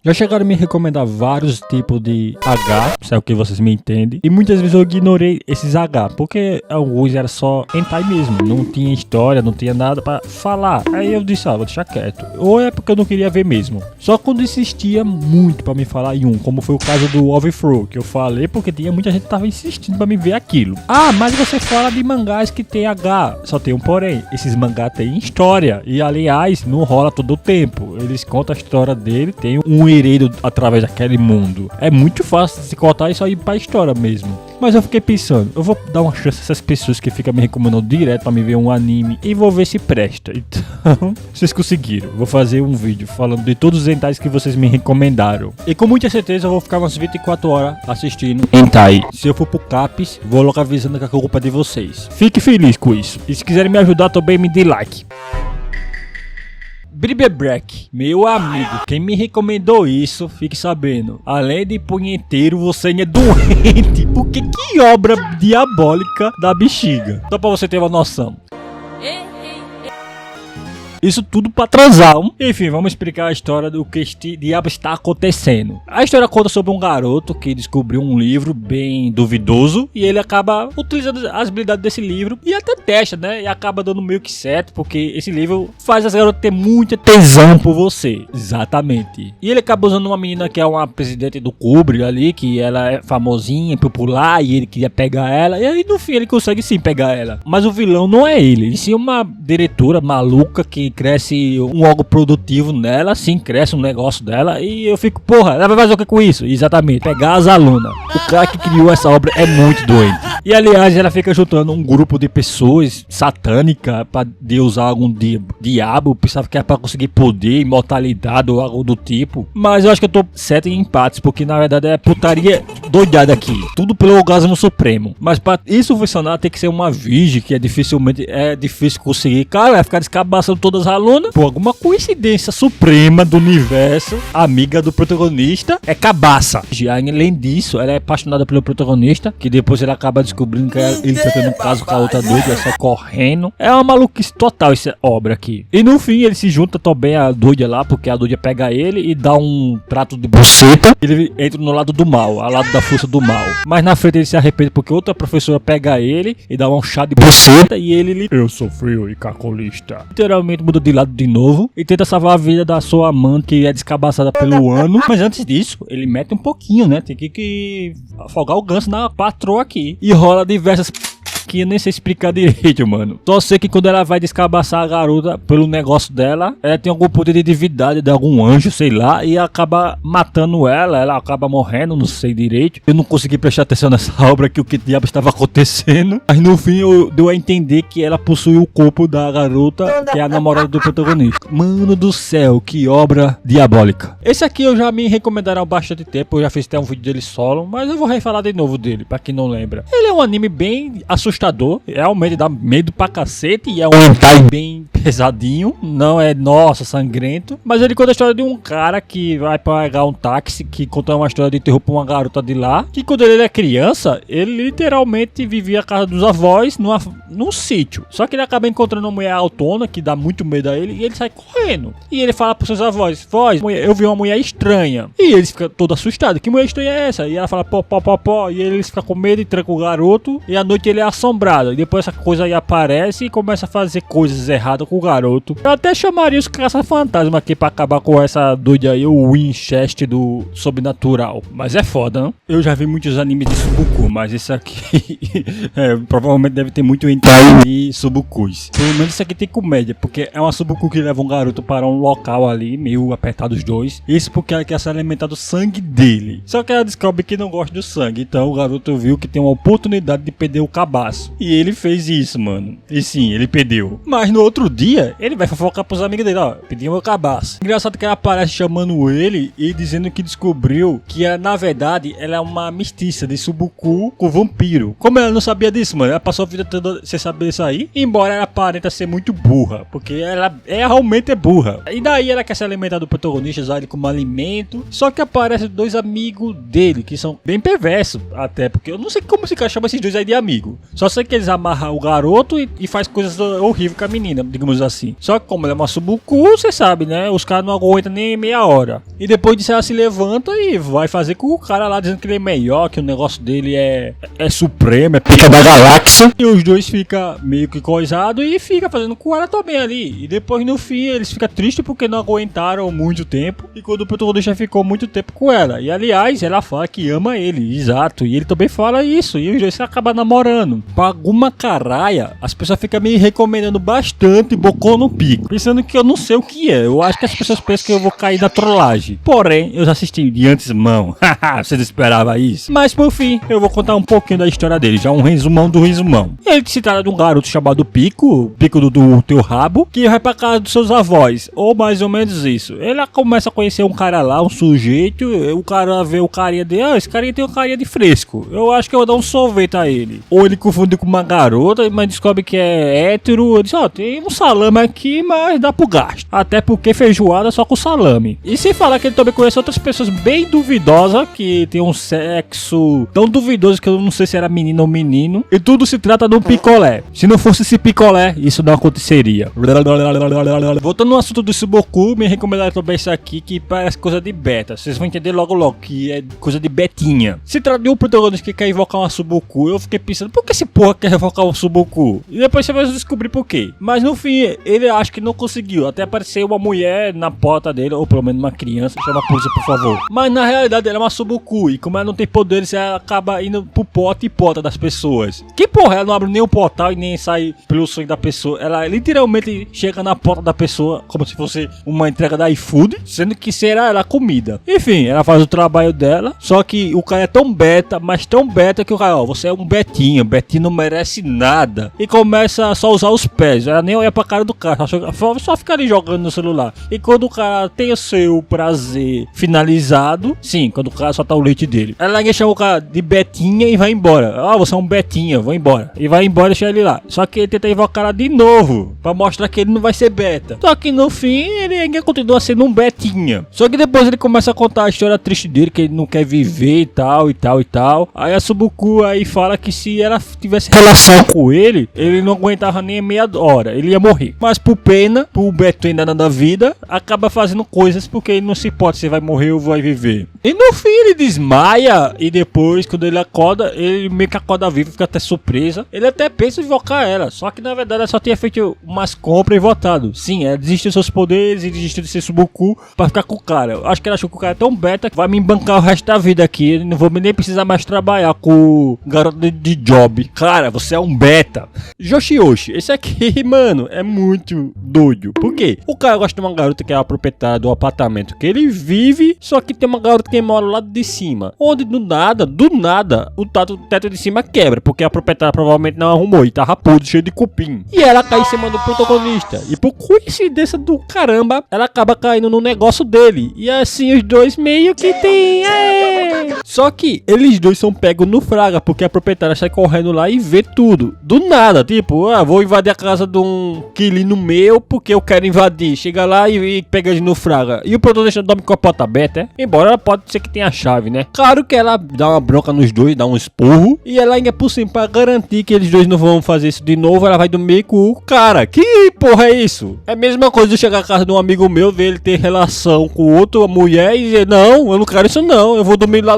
Já chegaram a me recomendar vários tipos de H, se é o que vocês me entendem. E muitas vezes eu ignorei esses H, porque alguns era só hentai mesmo. Não tinha história, não tinha nada pra falar. Aí eu disse, vou deixar quieto. Ou é porque eu não queria ver mesmo. Só quando insistia muito pra me falar em um, como foi o caso do Overthrow, que eu falei porque tinha muita gente que tava insistindo pra me ver aquilo. Mas você fala de mangás que tem H. Só tem um porém, esses mangás têm história. E aliás, não rola todo o tempo. Eles contam a história dele, tem um herdeiro através daquele mundo. É muito fácil de se contar e só ir pra história mesmo. Mas eu fiquei pensando, eu vou dar uma chance a essas pessoas que ficam me recomendando direto pra me ver um anime e vou ver se presta. Então, vocês conseguiram. Vou fazer um vídeo falando de todos os hentais que vocês me recomendaram. E com muita certeza eu vou ficar umas 24 horas assistindo hentai. Se eu for pro Caps, vou logo avisando que a culpa é de vocês. Fique feliz com isso. E se quiserem me ajudar também, me dê like. Bribebrack, meu amigo, quem me recomendou isso, fique sabendo. Além de punheteiro, você é doente. Porque que obra diabólica da bexiga. Só pra você ter uma noção. Isso tudo pra atrasar. Enfim, vamos explicar a história do que este diabo está acontecendo. A história conta sobre um garoto que descobriu um livro bem duvidoso e ele acaba utilizando as habilidades desse livro e até testa, né? E acaba dando meio que certo, porque esse livro faz as garotas ter muita tesão por você. Exatamente. E ele acaba usando uma menina que é uma presidente do Kubrick ali, que ela é famosinha, popular, e ele queria pegar ela. E aí no fim ele consegue sim pegar ela. Mas o vilão não é ele, e sim uma diretora maluca que cresce um órgão produtivo nela, sim, cresce um negócio dela, e eu fico, porra, ela vai fazer o que com isso? Exatamente, pegar as alunas. O cara que criou essa obra é muito doente. E aliás, ela fica juntando um grupo de pessoas satânica pra deusar algum diabo, pensava que era pra conseguir poder, imortalidade ou algo do tipo. Mas eu acho que eu tô certo em empates, porque na verdade é putaria doidada aqui. Tudo pelo orgasmo supremo. Mas pra isso funcionar tem que ser uma virgem, que é difícil conseguir. Cara, vai ficar descabaçando todas as alunas. Por alguma coincidência suprema do universo, a amiga do protagonista é cabaça. E além disso, ela é apaixonada pelo protagonista, que depois ela acaba descobrindo que ele tá tendo um caso com a outra doida, ela sai correndo. É uma maluquice total essa obra aqui. E no fim ele se junta também a doida lá, porque a doida pega ele e dá um trato de buceta. Ele entra no lado do mal, ao lado da força do mal. Mas na frente ele se arrepende porque outra professora pega ele e dá um chá de buceta e ele... Eu sou frio e calculista. Literalmente muda de lado de novo e tenta salvar a vida da sua amante, que é descabaçada pelo ano. Mas antes disso, ele mete um pouquinho, né? Tem que afogar o ganso na patroa aqui. E rola diversas... que eu nem sei explicar direito, mano. Só sei que quando ela vai descabaçar a garota pelo negócio dela, ela tem algum poder de divindade de algum anjo, sei lá, e acaba matando ela acaba morrendo, não sei direito. Eu não consegui prestar atenção nessa obra, que o que diabo estava acontecendo. Mas no fim deu a entender que ela possui o corpo da garota, que é a namorada do protagonista. Mano do céu, que obra diabólica. Esse aqui eu já me recomendaram há bastante tempo, eu já fiz até um vídeo dele solo, mas eu vou refalar de novo dele, pra quem não lembra. Ele é um anime bem assustador, realmente dá medo pra cacete, e é um hentai bem pesadinho, não é, nossa, sangrento, mas ele conta a história de um cara que vai pegar um táxi, que conta uma história de terror pra uma garota de lá, que quando ele é criança, ele literalmente vivia a casa dos avós num sítio, só que ele acaba encontrando uma mulher autona, que dá muito medo a ele, e ele sai correndo, e ele fala pros seus avós, eu vi uma mulher estranha, e eles ficam todos assustados, que mulher estranha é essa? E ela fala, pó, e eles ficam com medo e trancam o garoto, e à noite ele é assombrado, e depois essa coisa aí aparece e começa a fazer coisas erradas com o garoto. Eu até chamaria os caça-fantasma aqui pra acabar com essa doida aí, o Winchester do sobrenatural, mas é foda, não? Eu já vi muitos animes de Subuku, mas esse aqui provavelmente deve ter muito hentai e Subukus. Pelo menos isso aqui tem comédia, porque é uma Subuku que leva um garoto para um local ali, meio apertado os dois, isso porque ela quer se alimentar do sangue dele, só que ela descobre que não gosta do sangue, então o garoto viu que tem uma oportunidade de perder o cabaço, e ele fez isso, mano, e sim, ele perdeu, mas no outro dia, ele vai fofocar pros amigos dele, ó, pediu meu cabaço. Engraçado que ela aparece chamando ele e dizendo que descobriu que na verdade ela é uma mestiça de Subuku com vampiro. Como ela não sabia disso, mano, ela passou a vida toda sem saber isso aí, embora ela aparenta ser muito burra, porque ela realmente é burra. E daí ela quer se alimentar do protagonista, usar ele como alimento, só que aparecem dois amigos dele, que são bem perversos até, porque eu não sei como esse cara chama esses dois aí de amigo. Só Só sei que eles amarram o garoto e faz coisas horríveis com a menina, digamos assim. Só que como ela é uma subucu, você sabe, né? Os caras não aguentam nem meia hora. E depois disso ela se levanta e vai fazer com o cara lá dizendo que ele é melhor, que o negócio dele é supremo, é pica da galáxia. E os dois ficam meio que coisados e fica fazendo com ela também ali. E depois no fim eles ficam tristes porque não aguentaram muito tempo. E quando o protagonista ficou muito tempo com ela. E aliás, ela fala que ama ele, exato. E ele também fala isso. E os dois acabam namorando. Pra alguma caralha, as pessoas ficam me recomendando bastante Boku no Pico. Pensando que eu não sei o que é. Eu acho que as pessoas pensam que eu vou cair na trollagem. Porém, eu já assisti de antemão. Vocês esperavam isso? Mas por fim, eu vou contar um pouquinho da história dele. Já um resumão do resumão. Ele se trata de um garoto chamado Pico. Pico do teu rabo. Que vai pra casa dos seus avós. Ou mais ou menos isso. Ele começa a conhecer um cara lá, um sujeito. O cara vê o carinha dele. Ah, esse carinha tem uma carinha de fresco. Eu acho que eu vou dar um sorvete a ele. Ou ele confunde com uma garota, mas descobre que é hétero. Ele diz, ó, tem um salame aqui, mas dá pro gasto. Até porque feijoada só com salame. E sem falar que ele também conhece outras pessoas bem duvidosas, que tem um sexo tão duvidoso que eu não sei se era menino ou menino. E tudo se trata de um picolé. Se não fosse esse picolé, isso não aconteceria. Voltando no assunto do Suboku, me recomendaram também isso aqui, que parece coisa de beta. Vocês vão entender logo logo que é coisa de betinha. Se trata de um protagonista que quer invocar uma Suboku, eu fiquei pensando, por que esse porra quer invocar um Suboku? E depois você vai descobrir por quê. Mas no fim, ele acha que não conseguiu. Até apareceu uma mulher na porta dele, ou pelo menos uma criança. Chama a polícia, por favor. Mas na realidade ela é uma Suboku. E como ela não tem poderes, ela acaba indo pro porta e porta das pessoas. Que porra, ela não abre nem o portal e nem sai pelo sonho da pessoa. Ela literalmente chega na porta da pessoa como se fosse uma entrega da iFood, sendo que será ela comida. Enfim, ela faz o trabalho dela. Só que o cara é tão beta, mas tão beta que o cara, ó, você é um betinho. Betinho não merece nada. E começa a só usar os pés. Ela nem olha pra cara do cara, só fica ali jogando no celular. E quando o cara tem o seu prazer finalizado, sim, quando o cara só tá o leite dele, ela ainda chama o cara de betinha e vai embora. Ah, você é um betinha, vou embora. E vai embora e deixa ele lá. Só que ele tenta invocar ela de novo, pra mostrar que ele não vai ser beta. Só que no fim, ele ainda continua sendo um betinha. Só que depois ele começa a contar a história triste dele, que ele não quer viver e tal, e tal, e tal. Aí a Suboku aí fala que se ela tivesse relação com ele não aguentava nem meia hora, ele ia morrer. Mas por pena, pro Beto ainda da vida, acaba fazendo coisas porque ele não se importa se vai morrer ou vai viver. E no fim ele desmaia e depois, quando ele acorda, ele meio que acorda vivo, fica até surpresa. Ele até pensa em invocar ela, só que na verdade ela só tinha feito umas compras e votado. Sim, ela desistiu dos seus poderes e desistiu de ser Suboku pra ficar com o cara. Eu acho que ela achou que o cara é tão beta que vai me bancar o resto da vida aqui. Eu não vou nem precisar mais trabalhar com o garoto de job. Cara, você é um beta. Yoshi, esse aqui, mano, é muito doido. Por quê? O cara gosta de uma garota que é a proprietária do apartamento que ele vive, só que tem uma garota que mora lá de cima. Onde do nada, o teto de cima quebra, porque a proprietária provavelmente não arrumou e tava podre, cheio de cupim. E ela cai em cima do protagonista. E por coincidência do caramba, ela acaba caindo no negócio dele. E assim os dois meio que tem. Só que eles dois são pegos no fraga, porque a proprietária sai correndo lá e vê tudo. Do nada, tipo, vou invadir a casa de um inquilino meu porque eu quero invadir. Chega lá e pega ele no fraga. E o protagonista dorme com a porta aberta, é? Embora ela pode ser que tenha a chave, né? Claro que ela dá uma bronca nos dois, dá um esporro. E ela ainda por cima, pra garantir que eles dois não vão fazer isso de novo, ela vai dormir com o cara. Que porra é isso? É a mesma coisa de chegar à casa de um amigo meu, ver ele ter relação com outra mulher e dizer, não, eu não quero isso não. Eu vou dormir lá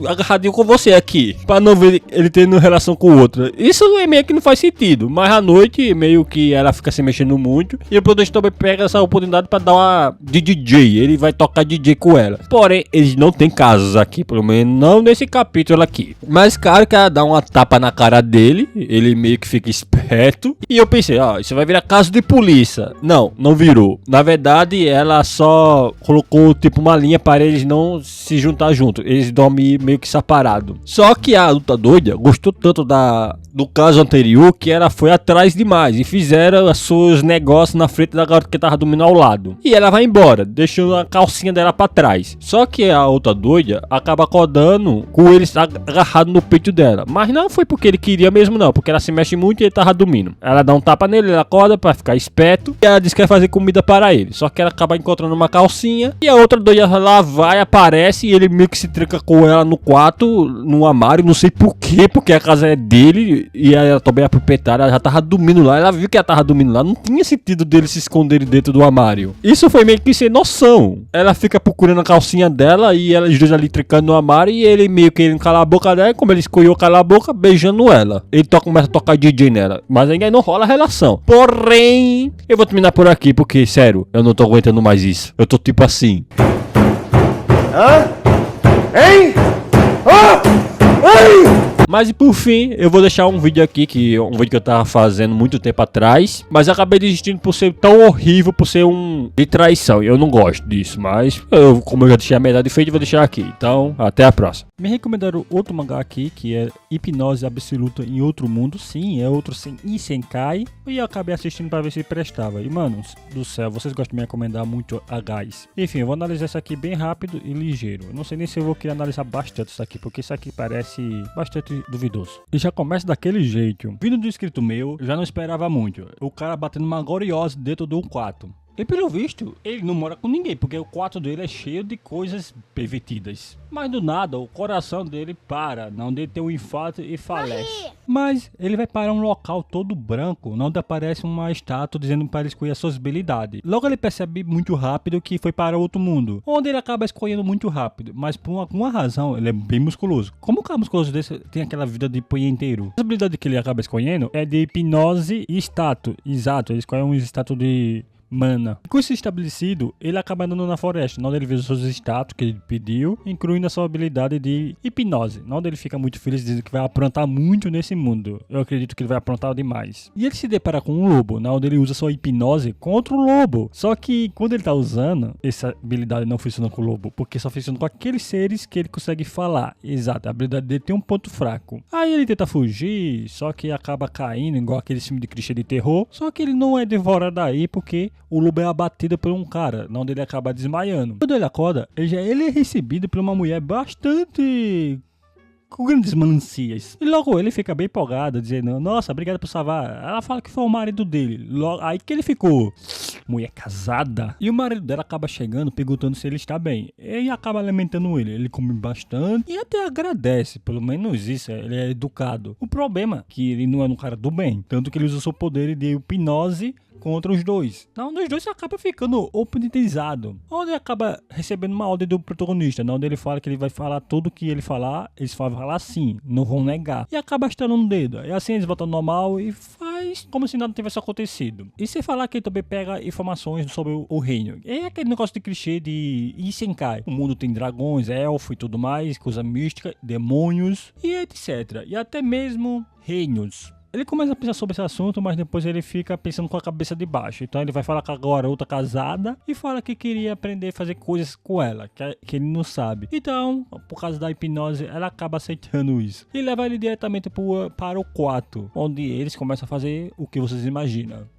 agarradinho com você aqui. Pra não ver ele tendo relação com outra. Isso é meio que não faz sentido. Mas à noite, meio que ela fica se mexendo muito. E o protagonista também pega essa oportunidade pra dar uma de DJ. Ele vai tocar DJ com ela. Porém, eles não tem casos aqui. Pelo menos não nesse capítulo aqui. Mas claro que ela dá uma tapa na cara dele. Ele meio que fica esperto. E eu pensei, isso vai virar caso de polícia. Não virou. Na verdade, ela só colocou tipo uma linha para eles não se juntar junto. Eles dormem meio que separado. Só que a luta doida gostou tanto do caso anterior que ela foi atrás demais e fizeram os seus negócios na frente da garota que tava dormindo ao lado. E ela vai embora, deixando a calcinha dela pra trás. Só que a outra doida acaba acordando com ele agarrado no peito dela. Mas não foi porque ele queria mesmo não, porque ela se mexe muito e ele tava dormindo. Ela dá um tapa nele, ele acorda pra ficar esperto e ela diz que quer fazer comida para ele. Só que ela acaba encontrando uma calcinha e a outra doida lá vai, aparece e ele meio que se tranca com ela no quarto, no armário, não sei por quê, porque a casa é dele e ela também é a proprietária, ela já tava dormindo lá, ela viu que ela tava dormindo lá, não tinha sentido dele se esconder dentro do armário. Isso foi meio que sem noção. Ela fica procurando a calcinha dela e elas dois ali tricando no armário e ele meio querendo calar a boca dela, como ele escolheu calar a boca, beijando ela. Ele começa a tocar DJ nela, mas ainda não rola a relação. Porém, eu vou terminar por aqui, porque, sério, eu não tô aguentando mais isso. Eu tô tipo assim. Hã? Hein? Ah! Ei! Mas e por fim, eu vou deixar um vídeo aqui, um vídeo que eu tava fazendo muito tempo atrás, mas acabei desistindo por ser tão horrível, por ser de traição. Eu não gosto disso, mas como eu já deixei a metade feita, vou deixar aqui. Então, até a próxima. Me recomendaram outro mangá aqui, que é Hipnose Absoluta em Outro Mundo. Sim, é outro Isekai. E eu acabei assistindo pra ver se prestava. E, manos do céu, vocês gostam de me recomendar muito a gás. Enfim, eu vou analisar isso aqui bem rápido e ligeiro. Eu não sei nem se eu vou querer analisar bastante isso aqui, porque isso aqui parece bastante duvidoso. E já começa daquele jeito. Vindo do inscrito meu, eu já não esperava muito. O cara batendo uma gloriosa dentro do quarto. E pelo visto, ele não mora com ninguém, porque o quarto dele é cheio de coisas pervertidas. Mas do nada, o coração dele para, não dele tem um infarto e falece. Mas ele vai para um local todo branco, onde aparece uma estátua dizendo para ele escolher as suas habilidades. Logo ele percebe muito rápido que foi para outro mundo, onde ele acaba escolhendo muito rápido. Mas por alguma razão, ele é bem musculoso. Como o cara musculoso desse tem aquela vida de punheteiro? A habilidade que ele acaba escolhendo é de hipnose e status. Exato, ele escolhe um status de mana. Com isso estabelecido, ele acaba andando na floresta, onde ele vê os seus status que ele pediu, incluindo a sua habilidade de hipnose, onde ele fica muito feliz, dizendo que vai aprontar muito nesse mundo. Eu acredito que ele vai aprontar demais. E ele se depara com um lobo, onde ele usa sua hipnose contra o lobo. Só que quando ele tá usando, essa habilidade não funciona com o lobo, porque só funciona com aqueles seres que ele consegue falar. Exato, a habilidade dele tem um ponto fraco. Aí ele tenta fugir, só que acaba caindo, igual aquele filme de clichê de terror. Só que ele não é devorado aí, porque o lobo é abatido por um cara, onde ele acaba desmaiando. Quando ele acorda, ele é recebido por uma mulher bastante com grandes melancias. E logo ele fica bem empolgado, dizendo, nossa, obrigado por salvar. Ela fala que foi o marido dele. Logo, aí que ele ficou, mulher casada. E o marido dela acaba chegando, perguntando se ele está bem. E acaba alimentando ele. Ele come bastante e até agradece. Pelo menos isso, ele é educado. O problema é que ele não é um cara do bem. Tanto que ele usa o seu poder de hipnose contra os dois. Não, dos dois acaba ficando oponentizado. Onde ele acaba recebendo uma ordem do protagonista, onde ele fala que ele vai falar tudo que ele falar, eles vão falar sim, não vão negar. E acaba estalando um dedo. E assim eles voltam ao normal e faz como se nada tivesse acontecido. E sem falar que ele também pega informações sobre o reino. É aquele negócio de clichê de Isekai. O mundo tem dragões, elfos e tudo mais, coisa mística, demônios e etc. E até mesmo reinos. Ele começa a pensar sobre esse assunto, mas depois ele fica pensando com a cabeça de baixo. Então ele vai falar com a garota casada e fala que queria aprender a fazer coisas com ela, que ele não sabe. Então, por causa da hipnose, ela acaba aceitando isso. E leva ele diretamente para o quarto, onde eles começam a fazer o que vocês imaginam.